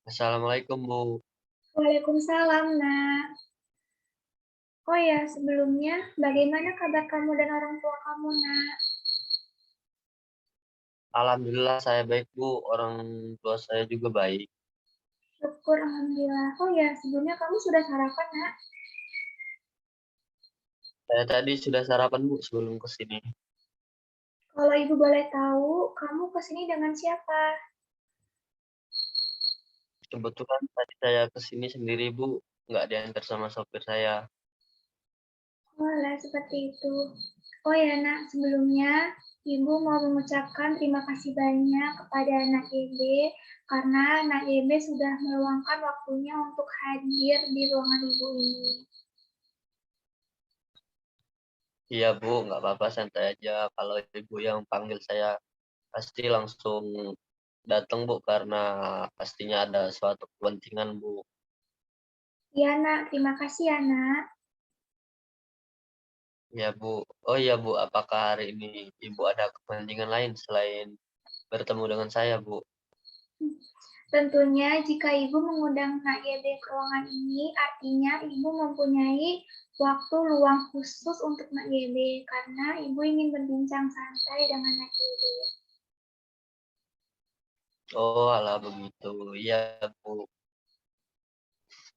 Assalamualaikum, Bu. Waalaikumsalam, Nak. Oh ya, sebelumnya bagaimana kabar kamu dan orang tua kamu, Nak? Alhamdulillah saya baik, Bu. Orang tua saya juga baik. Syukur, Alhamdulillah. Oh ya, sebelumnya kamu sudah sarapan, Nak? Saya tadi sudah sarapan, Bu, sebelum ke sini. Kalau Ibu boleh tahu, kamu ke sini dengan siapa? Kebetulan tadi saya ke sini sendiri, Bu. Nggak diantar sama sopir saya. Walah, seperti itu. Oh ya, Nak, sebelumnya Ibu mau mengucapkan terima kasih banyak kepada Nak Ebe karena Nak Ebe sudah meluangkan waktunya untuk hadir di ruangan Ibu ini. Iya, Bu, nggak apa-apa, santai aja. Kalau Ibu yang panggil saya, pasti langsung datang, Bu, karena pastinya ada suatu kepentingan, Bu. Iya, Nak, terima kasih ya, Nak. Ya, Bu. Oh iya, Bu, apakah hari ini Ibu ada kepentingan lain selain bertemu dengan saya, Bu? Tentunya jika Ibu mengundang Nak Yebe ke ruangan ini, artinya Ibu mempunyai waktu luang khusus untuk Nak Yebe, karena Ibu ingin berbincang santai dengan Nak Yebe. Oh, alah begitu. Iya, Bu.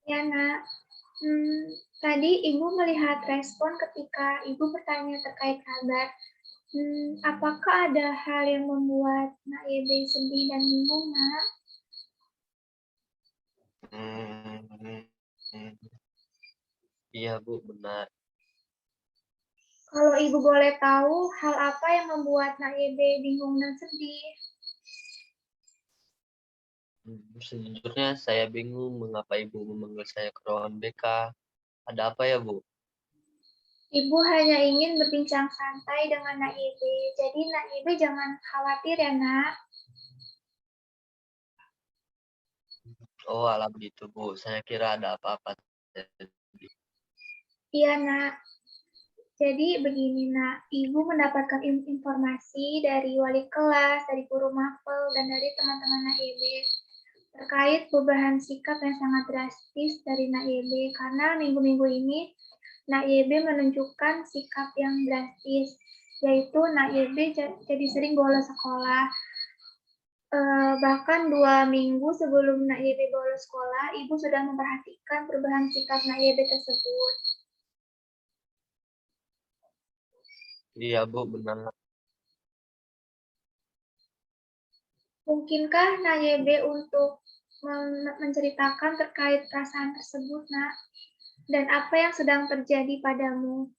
Ya, Nak. Hmm, Tadi Ibu melihat respon ketika Ibu bertanya terkait kabar. Apakah ada hal yang membuat Nak Yebe sedih dan bingung, Nak? Hmm, hmm. Iya, Bu, benar. Kalau Ibu boleh tahu, hal apa yang membuat Nak Yebe bingung dan sedih? Sejujurnya saya bingung mengapa Ibu memanggil saya ke ruangan BK. Ada apa ya, Bu? Ibu hanya ingin berbincang santai dengan Nak Ibe, jadi Nak Ibe jangan khawatir ya, Nak. Oh, alah begitu, Bu. Saya kira ada apa-apa tadi. Iya, Nak. Jadi begini, Nak. Ibu mendapatkan informasi dari wali kelas, dari guru mapel, dan dari teman-teman Nak Ibe terkait perubahan sikap yang sangat drastis dari Nak Ibe, karena minggu-minggu ini Nak Ibe menunjukkan sikap yang drastis, yaitu Nak Ibe jadi sering bolos sekolah. Bahkan 2 minggu sebelum Nak Yebe bolos sekolah, Ibu sudah memperhatikan perubahan sikap Nak Yebe tersebut. Iya, Bu, benar. Mungkinkah Nak Yebe untuk menceritakan terkait perasaan tersebut, Nak? Dan apa yang sedang terjadi padamu?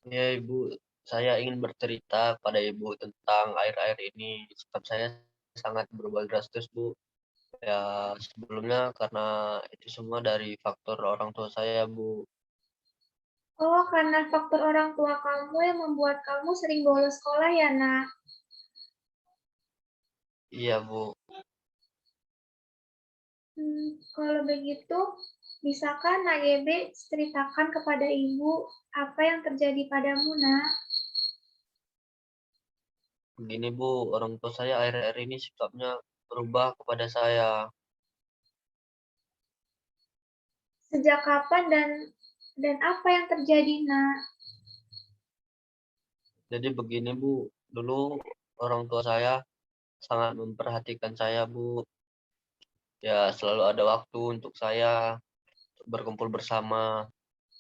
Ya, Ibu, saya ingin bercerita pada Ibu tentang air-air ini. Sikap saya sangat berubah drastis, Bu. Ya, sebelumnya karena itu semua dari faktor orang tua saya, Bu. Oh, karena faktor orang tua kamu yang membuat kamu sering bolos sekolah ya, Nak? Iya, Bu. Kalau begitu, bisakah Nak Yebe ceritakan kepada Ibu apa yang terjadi padamu, Nak? Begini, Bu, orang tua saya akhir-akhir ini sikapnya berubah kepada saya. Sejak kapan dan apa yang terjadi, Nak? Jadi begini, Bu, dulu orang tua saya sangat memperhatikan saya, Bu. Ya, selalu ada waktu untuk saya untuk berkumpul bersama.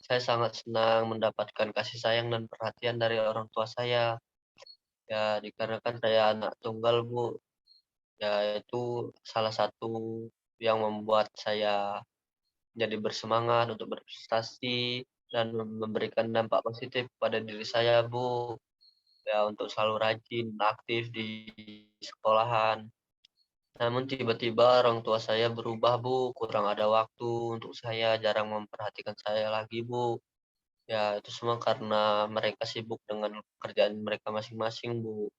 Saya sangat senang mendapatkan kasih sayang dan perhatian dari orang tua saya. Ya, dikarenakan saya anak tunggal, Bu. Ya, itu salah satu yang membuat saya jadi bersemangat untuk berprestasi dan memberikan dampak positif pada diri saya, Bu. Ya, untuk selalu rajin, aktif di sekolahan. Namun tiba-tiba orang tua saya berubah, Bu. Kurang ada waktu untuk saya, jarang memperhatikan saya lagi, Bu. Ya, itu semua karena mereka sibuk dengan pekerjaan mereka masing-masing, Bu.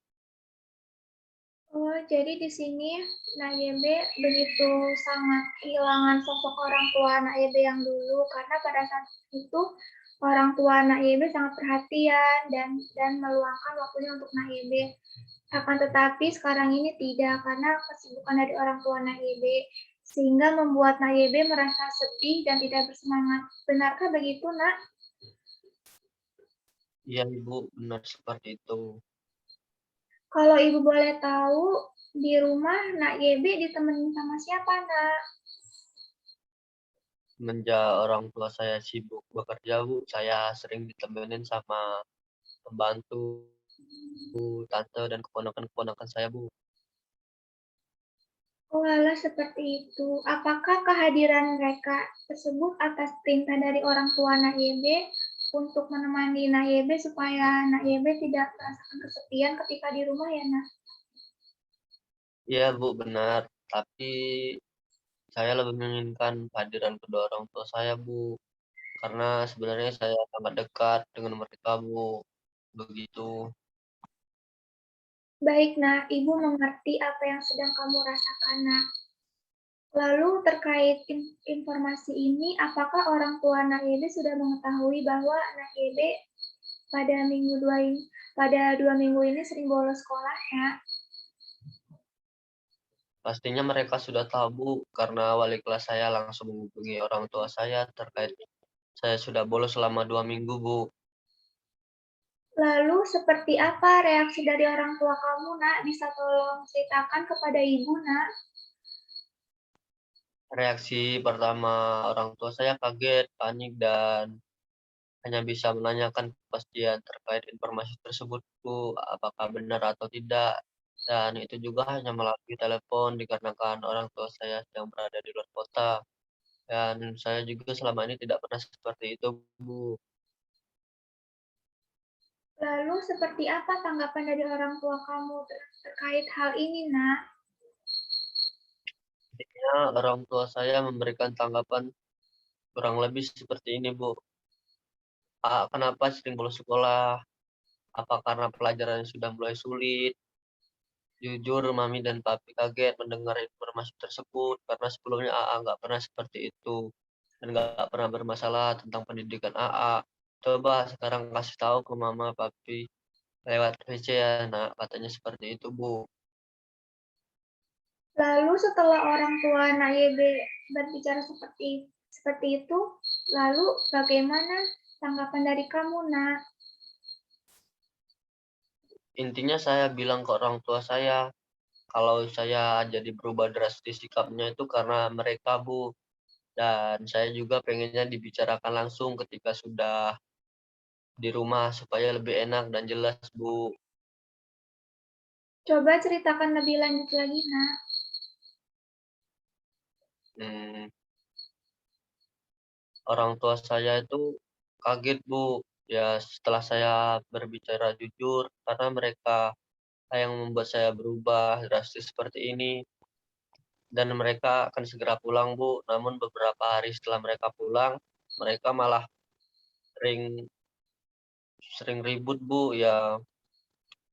Oh, jadi di sini Nayebe begitu sangat kehilangan sosok orang tua Nayebe yang dulu karena pada saat itu orang tua Nak YB sangat perhatian dan meluangkan waktunya untuk Nak YB. Akan tetapi sekarang ini tidak, karena kesibukan dari orang tua Nak YB, sehingga membuat Nak YB merasa sedih dan tidak bersemangat. Benarkah begitu, Nak? Iya Ibu, benar seperti itu. Kalau Ibu boleh tahu, di rumah Nak YB ditemenin sama siapa, Nak? Semenjak orang tua saya sibuk bekerja Bu, saya sering ditemenin sama pembantu, tante, dan keponakan-keponakan saya Bu. Oh alah, seperti itu. Apakah kehadiran mereka tersebut atas perintah dari orang tua Nak YB untuk menemani Nak YB supaya Nak YB tidak merasakan kesepian ketika di rumah ya, Nak? Iya Bu, benar. Tapi saya lebih menginginkan kehadiran kedua orang tua saya Bu. Karena sebenarnya saya sangat dekat dengan mereka Bu. Begitu. Baik, Nak. Ibu mengerti apa yang sedang kamu rasakan, Nak. Lalu terkait informasi ini, apakah orang tua Nak YB sudah mengetahui bahwa Nak YB pada pada 2 minggu ini sering bolos sekolah, Nak? Pastinya mereka sudah tahu Bu, karena wali kelas saya langsung menghubungi orang tua saya terkait saya sudah bolos selama 2 minggu Bu. Lalu seperti apa reaksi dari orang tua kamu, Nak? Bisa tolong ceritakan kepada Ibu, Nak? Reaksi pertama orang tua saya kaget, panik, dan hanya bisa menanyakan kepastian terkait informasi tersebut Bu, apakah benar atau tidak. Dan itu juga hanya melalui telepon dikarenakan orang tua saya sedang berada di luar kota. Dan saya juga selama ini tidak pernah seperti itu Bu. Lalu seperti apa tanggapan dari orang tua kamu terkait hal ini, Nak? Intinya orang tua saya memberikan tanggapan kurang lebih seperti ini Bu. Kenapa sering bolos sekolah? Apa karena pelajarannya sudah mulai sulit? Jujur, Mami dan Papi kaget mendengar informasi tersebut karena sebelumnya AA nggak pernah seperti itu dan nggak pernah bermasalah tentang pendidikan AA. Coba sekarang kasih tahu ke Mama, Papi lewat PC ya, Nak. Katanya seperti itu, Bu. Lalu setelah orang tua Nak YB berbicara seperti itu, lalu bagaimana tanggapan dari kamu, Nak? Intinya saya bilang ke orang tua saya, kalau saya jadi berubah drastis sikapnya itu karena mereka, Bu. Dan saya juga pengennya dibicarakan langsung ketika sudah di rumah supaya lebih enak dan jelas, Bu. Coba ceritakan lebih lanjut lagi, Nak. Hmm, Orang tua saya itu kaget, Bu. Ya, setelah saya berbicara jujur, karena mereka yang membuat saya berubah drastis seperti ini. Dan mereka akan segera pulang, Bu. Namun beberapa hari setelah mereka pulang, mereka malah sering sering ribut, Bu. Ya,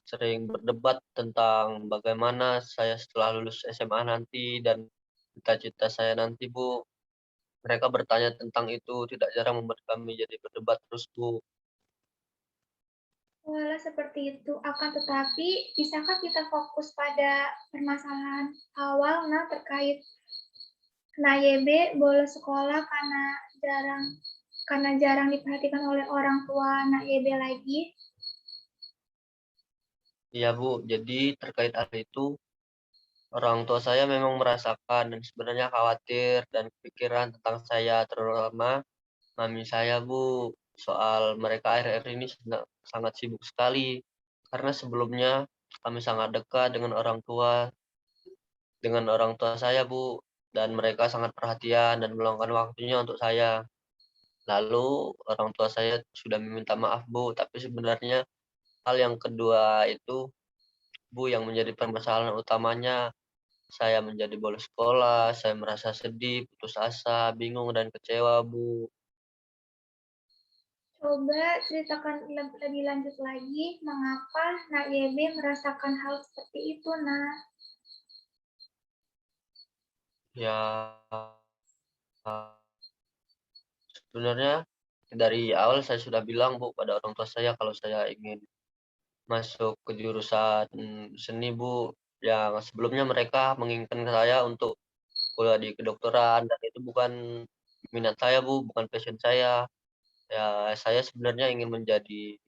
sering berdebat tentang bagaimana saya setelah lulus SMA nanti dan cita-cita saya nanti, Bu. Mereka bertanya tentang itu, tidak jarang membuat kami jadi berdebat terus, Bu. Walah, seperti itu. Akan tetapi, bisakah kita fokus pada permasalahan awal, Nak, terkait Nak YB bolos sekolah karena jarang diperhatikan oleh orang tua Nak YB lagi? Iya, Bu. Jadi terkait hal itu, orang tua saya memang merasakan dan sebenarnya khawatir dan kepikiran tentang saya, terutama mami saya, Bu. Soal mereka akhir-akhir ini sangat sibuk sekali. Karena sebelumnya kami sangat dekat dengan orang tua saya, Bu. Dan mereka sangat perhatian dan meluangkan waktunya untuk saya. Lalu orang tua saya sudah meminta maaf, Bu. Tapi sebenarnya hal yang kedua itu, Bu, yang menjadi permasalahan utamanya. Saya menjadi bolos sekolah, saya merasa sedih, putus asa, bingung, dan kecewa, Bu. Coba ceritakan lebih lanjut lagi, mengapa Nak YB merasakan hal seperti itu, Nak? Ya, sebenarnya dari awal saya sudah bilang, Bu, pada orang tua saya kalau saya ingin masuk ke jurusan seni, Bu, yang sebelumnya mereka menginginkan saya untuk kuliah di kedokteran dan itu bukan minat saya, Bu, bukan passion saya. Ya, saya sebenarnya ingin menjadi,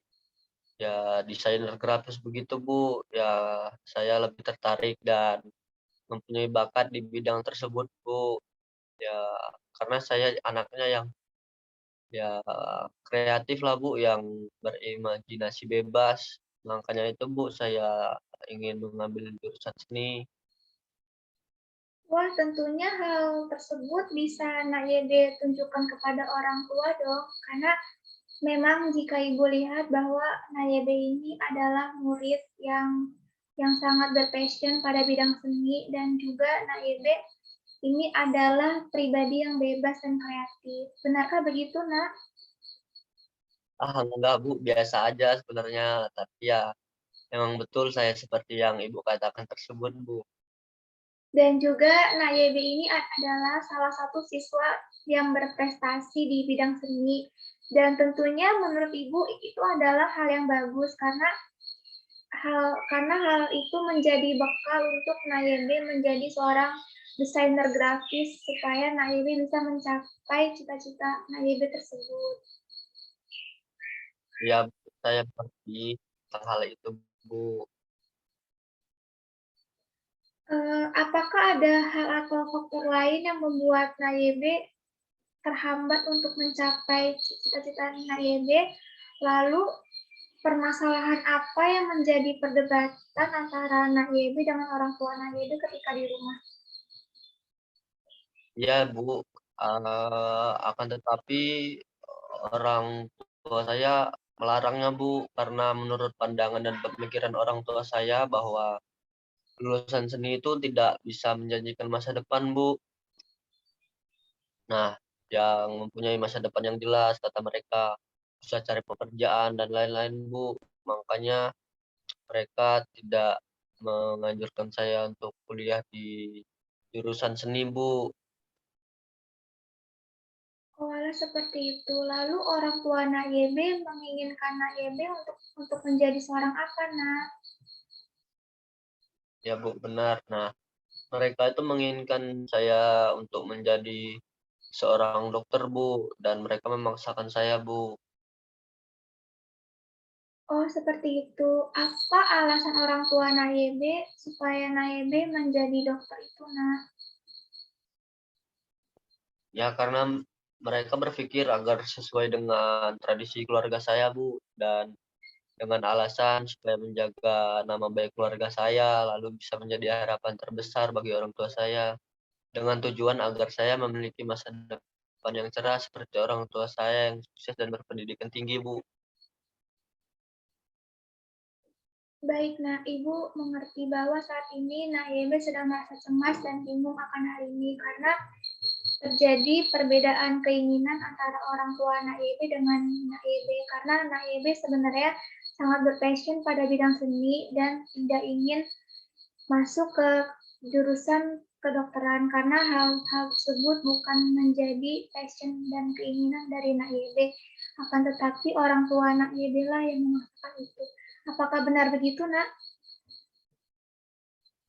ya, desainer grafis begitu, Bu. Ya, saya lebih tertarik dan mempunyai bakat di bidang tersebut, Bu. Ya, karena saya anaknya yang, ya, kreatif lah, Bu, yang berimajinasi bebas. Makanya itu, Bu, saya ingin mengambil jurusan seni. Wah, tentunya hal tersebut bisa Nak Yebe tunjukkan kepada orang tua dong, karena memang jika Ibu lihat bahwa Nak Yebe ini adalah murid yang sangat berpassion pada bidang seni dan juga Nak Yebe ini adalah pribadi yang bebas dan kreatif. Benarkah begitu, Nak? Enggak, Bu, biasa aja sebenarnya, tapi ya memang betul saya seperti yang Ibu katakan tersebut, Bu. Dan juga Nak Yebe ini adalah salah satu siswa yang berprestasi di bidang seni. Dan tentunya menurut Ibu itu adalah hal yang bagus karena hal itu menjadi bekal untuk Nayebe menjadi seorang desainer grafis supaya Nayebe bisa mencapai cita-cita Nayebe tersebut. Ya, saya mengerti tentang hal itu, Bu. Apakah ada hal atau faktor lain yang membuat Nayebe terhambat untuk mencapai cita-cita Nayebe? Lalu permasalahan apa yang menjadi perdebatan antara Nayebe dengan orang tua Nayebe ketika di rumah? Ya, Bu, akan tetapi orang tua saya melarangnya, Bu, karena menurut pandangan dan pemikiran orang tua saya bahwa lulusan seni itu tidak bisa menjanjikan masa depan, Bu. Nah, yang mempunyai masa depan yang jelas kata mereka, bisa cari pekerjaan dan lain-lain, Bu. Makanya mereka tidak menganjurkan saya untuk kuliah di jurusan seni, Bu. Oh, alah seperti itu. Lalu orang tua Nak Yebe menginginkan Nak Yebe untuk menjadi seorang apa, Nak? Ya, Bu, benar. Nah, mereka itu menginginkan saya untuk menjadi seorang dokter, Bu, dan mereka memaksakan saya, Bu. Oh, seperti itu. Apa alasan orang tua Nak Yebe supaya Nak Yebe menjadi dokter itu, Nak? Ya, karena mereka berpikir agar sesuai dengan tradisi keluarga saya, Bu, dan dengan alasan supaya menjaga nama baik keluarga saya, lalu bisa menjadi harapan terbesar bagi orang tua saya, dengan tujuan agar saya memiliki masa depan yang cerah seperti orang tua saya yang sukses dan berpendidikan tinggi, Bu. Baik, Nak. Ibu mengerti bahwa saat ini Nak Yebe sedang merasa cemas dan bingung akan hal ini karena terjadi perbedaan keinginan antara orang tua Nak Yebe dengan Nak Yebe karena Nak Yebe sebenarnya sangat berpassion pada bidang seni dan tidak ingin masuk ke jurusan kedokteran karena hal tersebut bukan menjadi passion dan keinginan dari Nak Yebe. Akan tetapi orang tua Nak Yebe lah yang memaksakan itu. Apakah benar begitu, Nak?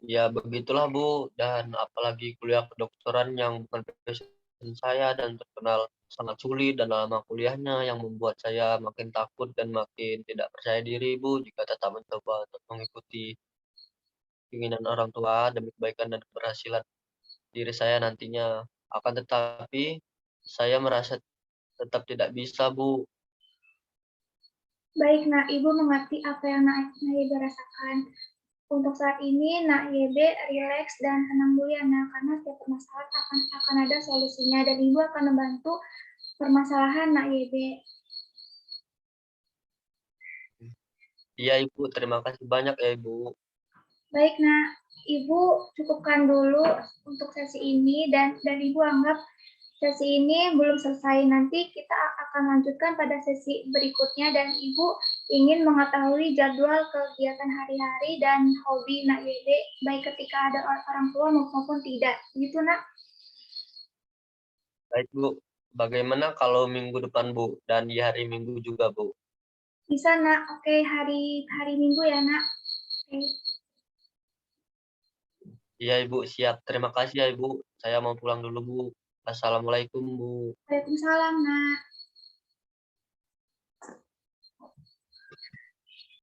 Ya begitulah, Bu, dan apalagi kuliah kedokteran yang bukan passion saya dan terkenal sangat sulit dan lama kuliahnya yang membuat saya makin takut dan makin tidak percaya diri, Bu, jika tetap mencoba untuk mengikuti keinginan orang tua demi kebaikan dan keberhasilan diri saya nantinya. Akan tetapi saya merasa tetap tidak bisa, Bu. Baik, Nak. Ibu mengerti apa yang Nak Yebe rasakan. Untuk saat ini, Nak Yebe rileks dan tenang dulu ya, Nak, karena setiap permasalahan akan ada solusinya dan Ibu akan membantu permasalahan Nak Yebe. Iya, Ibu, terima kasih banyak ya, Ibu. Baik, Nak. Ibu cukupkan dulu untuk sesi ini dan Ibu anggap sesi ini belum selesai. Nanti kita akan lanjutkan pada sesi berikutnya dan Ibu ingin mengetahui jadwal kegiatan hari-hari dan hobi Nak Yede, baik ketika ada orang tua maupun tidak. Gitu, Nak? Baik, Bu. Bagaimana kalau minggu depan, Bu, dan di hari Minggu juga, Bu? Bisa, Nak. Oke, hari Minggu ya, Nak. Oke. Iya, Ibu, siap. Terima kasih ya, Ibu. Saya mau pulang dulu, Bu. Assalamualaikum, Bu. Waalaikumsalam, Nak.